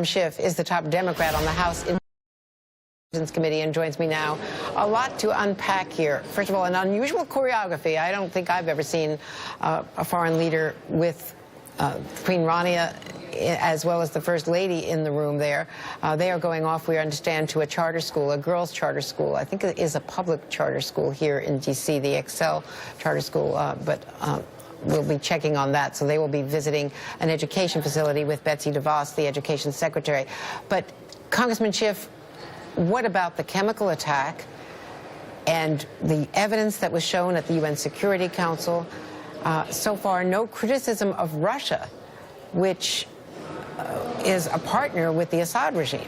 Schiff is the top Democrat on the House Intelligence Committee and joins me now. A lot to unpack here. First of all, an unusual choreography. I don't think I've ever seen a foreign leader with Queen Rania as well as the First Lady in the room there. They are going off, we understand, to a charter school, a girls' charter school. I think it is a public charter school here in D.C., the Excel Charter School, but we'll be checking on that. So they will be visiting an education facility with Betsy DeVos, the education secretary. But Congressman Schiff, what about the chemical attack and the evidence that was shown at the UN Security Council? So far, no criticism of Russia, which is a partner with the Assad regime.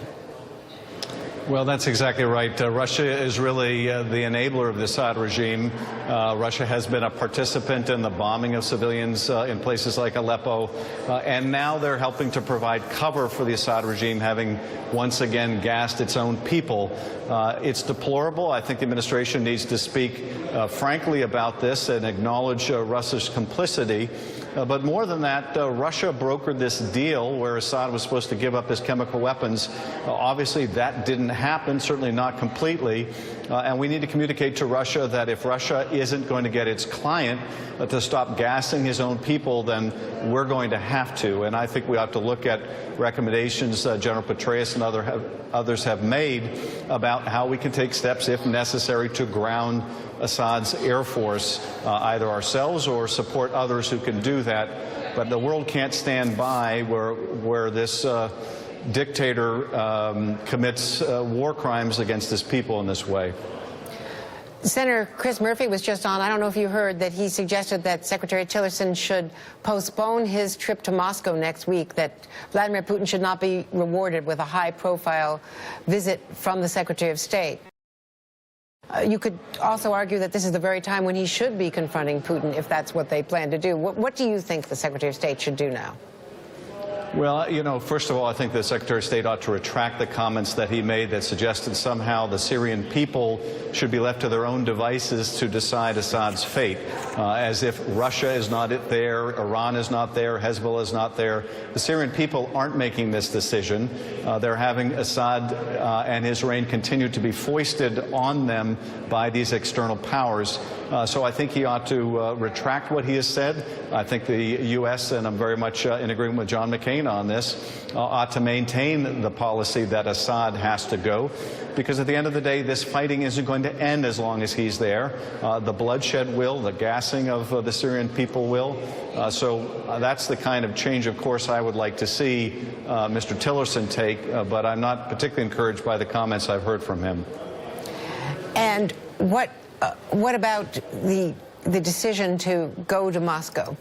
Well, that's exactly right. Russia is really the enabler of the Assad regime. Russia has been a participant in the bombing of civilians in places like Aleppo, and now they're helping to provide cover for the Assad regime, having once again gassed its own people. It's deplorable. I think the administration needs to speak frankly about this and acknowledge Russia's complicity. But more than that, Russia brokered this deal where Assad was supposed to give up his chemical weapons. Obviously, that didn't happen, certainly not completely. And we need to communicate to Russia that if Russia isn't going to get its client to stop gassing his own people, then we're going to have to. And I think we ought to look at recommendations General Petraeus and others have made about how we can take steps, if necessary, to ground Assad's air force, either ourselves or support others who can do that. But the world can't stand by where this dictator commits war crimes against his people in this way. Senator Chris Murphy was just on. I don't know if you heard that he suggested that Secretary Tillerson should postpone his trip to Moscow next week, that Vladimir Putin should not be rewarded with a high-profile visit from the Secretary of State. You could also argue that this is the very time when he should be confronting Putin, if that's what they plan to do. What do you think the Secretary of State should do now? Well, you know, first of all, I think the Secretary of State ought to retract the comments that he made that suggested somehow the Syrian people should be left to their own devices to decide Assad's fate, as if Russia is not there, Iran is not there, Hezbollah is not there. The Syrian people aren't making this decision. They're having Assad and his reign continue to be foisted on them by these external powers. So I think he ought to retract what he has said. I think the U.S., and I'm very much in agreement with John McCain on this, ought to maintain the policy that Assad has to go, because at the end of the day, this fighting isn't going to end as long as he's there. The bloodshed will, the gassing of the Syrian people will. So that's the kind of change, of course, I would like to see Mr. Tillerson take, but I'm not particularly encouraged by the comments I've heard from him. And what about the decision to go to Moscow?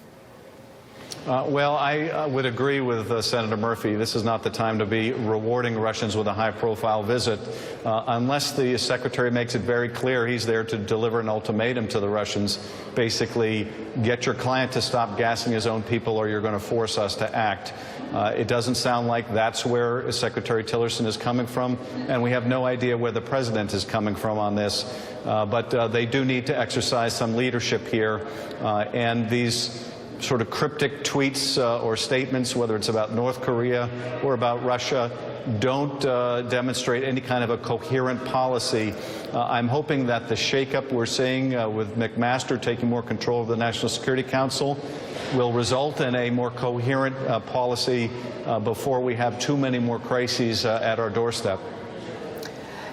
Well, I would agree with Senator Murphy. This is not the time to be rewarding Russians with a high-profile visit, unless the Secretary makes it very clear he's there to deliver an ultimatum to the Russians, basically, get your client to stop gassing his own people or you're going to force us to act. It doesn't sound like that's where Secretary Tillerson is coming from, and we have no idea where the President is coming from on this. But they do need to exercise some leadership here, and these sort of cryptic tweets or statements, whether it's about North Korea or about Russia, don't demonstrate any kind of a coherent policy. I'm hoping that the shakeup we're seeing with McMaster taking more control of the National Security Council will result in a more coherent policy before we have too many more crises at our doorstep.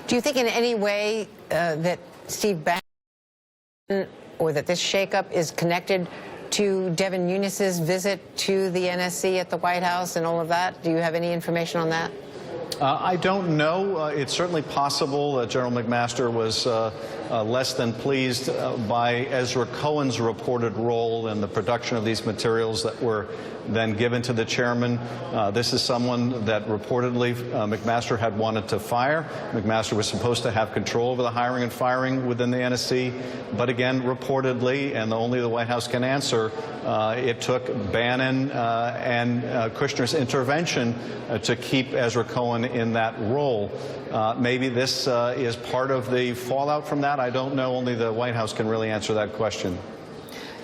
Do you think in any way that Steve Bannon or that this shakeup is connected to Devin Nunes's visit to the NSC at the White House and all of that? Do you have any information on that? I don't know. It's certainly possible. General McMaster was less than pleased by Ezra Cohen's reported role in the production of these materials that were then given to the chairman. This is someone that reportedly McMaster had wanted to fire. McMaster was supposed to have control over the hiring and firing within the NSC. But again, reportedly, and only the White House can answer, it took Bannon and Kushner's intervention to keep Ezra Cohen in that role. Maybe this is part of the fallout from that. I don't know. Only the White House can really answer that question.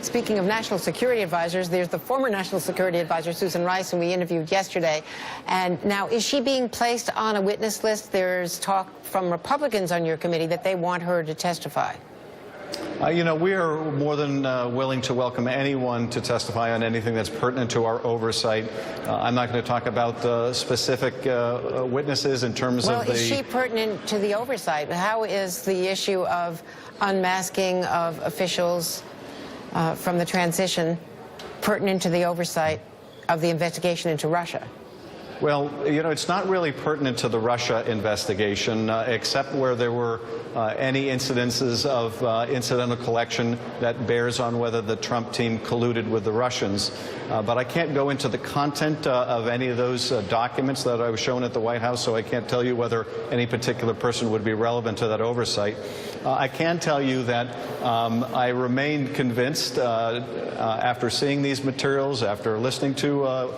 Speaking of national security advisors, there's the former national security advisor, Susan Rice, who we interviewed yesterday. And now, is she being placed on a witness list? There's talk from Republicans on your committee that they want her to testify. You know, we are more than willing to welcome anyone to testify on anything that's pertinent to our oversight. I'm not going to talk about specific witnesses in terms of the... Well, is she pertinent to the oversight? How is the issue of unmasking of officials from the transition pertinent to the oversight of the investigation into Russia? Well, you know, it's not really pertinent to the Russia investigation, except where there were any incidences of incidental collection that bears on whether the Trump team colluded with the Russians. But I can't go into the content of any of those documents that I was shown at the White House, so I can't tell you whether any particular person would be relevant to that oversight. I can tell you that I remain convinced after seeing these materials, after listening to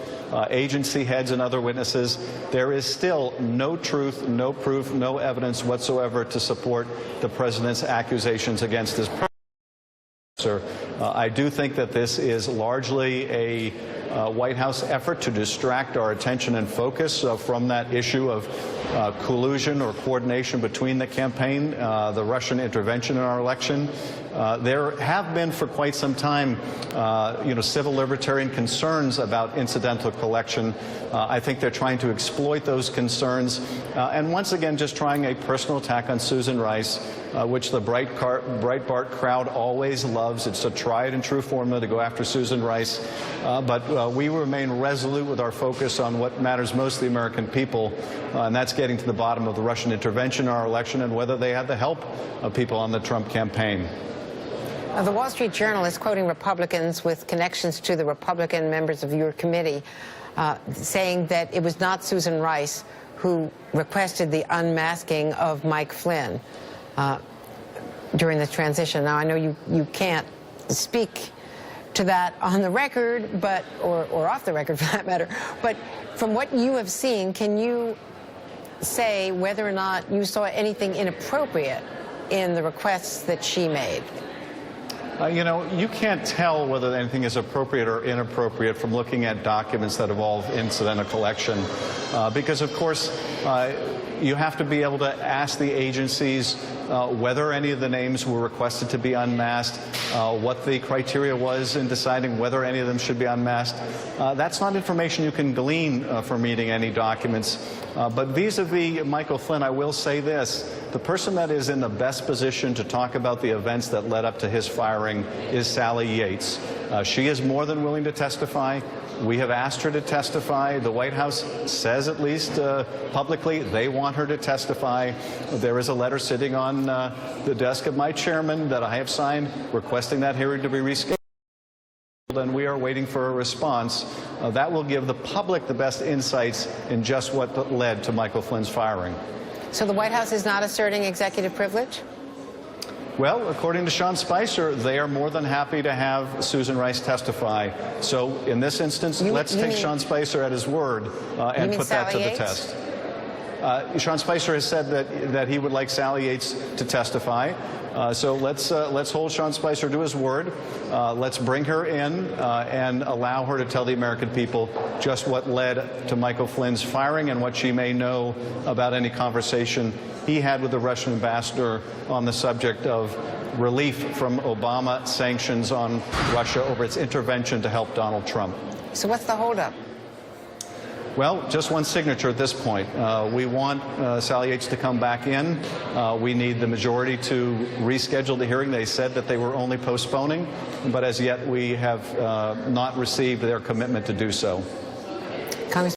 agency heads and other witnesses, there is still no truth, no proof, no evidence whatsoever to support the president's accusations against his predecessor. I do think that this is largely a White House effort to distract our attention and focus from that issue of collusion or coordination between the campaign, the Russian intervention in our election. There have been for quite some time, civil libertarian concerns about incidental collection. I think they're trying to exploit those concerns, and once again, just trying a personal attack on Susan Rice, which the Breitbart crowd always loves. It's a tried and true formula to go after Susan Rice, but we remain resolute with our focus on what matters most to the American people, and that's getting to the bottom of the Russian intervention in our election and whether they had the help of people on the Trump campaign. The Wall Street Journal is quoting Republicans with connections to the Republican members of your committee, saying that it was not Susan Rice who requested the unmasking of Mike Flynn during the transition. Now, I know you can't speak to that on the record, but or off the record for that matter, but from what you have seen, can you say whether or not you saw anything inappropriate in the requests that she made? You can't tell whether anything is appropriate or inappropriate from looking at documents that involve incidental collection, because, of course, you have to be able to ask the agencies whether any of the names were requested to be unmasked, what the criteria was in deciding whether any of them should be unmasked. That's not information you can glean from reading any documents. But vis-a-vis Michael Flynn, I will say this. The person that is in the best position to talk about the events that led up to his firing is Sally Yates. She is more than willing to testify. We have asked her to testify. The White House says, at least publicly, they want her to testify. There is a letter sitting on the desk of my chairman that I have signed requesting that hearing to be rescheduled, and we are waiting for a response. That will give the public the best insights in just what led to Michael Flynn's firing. So the White House is not asserting executive privilege? Well, according to Sean Spicer, they are more than happy to have Susan Rice testify. So in this instance, let's take Sean Spicer at his word and put that to the test. Sean Spicer has said that he would like Sally Yates to testify. So let's hold Sean Spicer to his word. Let's bring her in and allow her to tell the American people just what led to Michael Flynn's firing and what she may know about any conversation he had with the Russian ambassador on the subject of relief from Obama sanctions on Russia over its intervention to help Donald Trump. So what's the holdup? Well, just one signature at this point. We want Sally Yates to come back in. We need the majority to reschedule the hearing. They said that they were only postponing, but as yet we have not received their commitment to do so.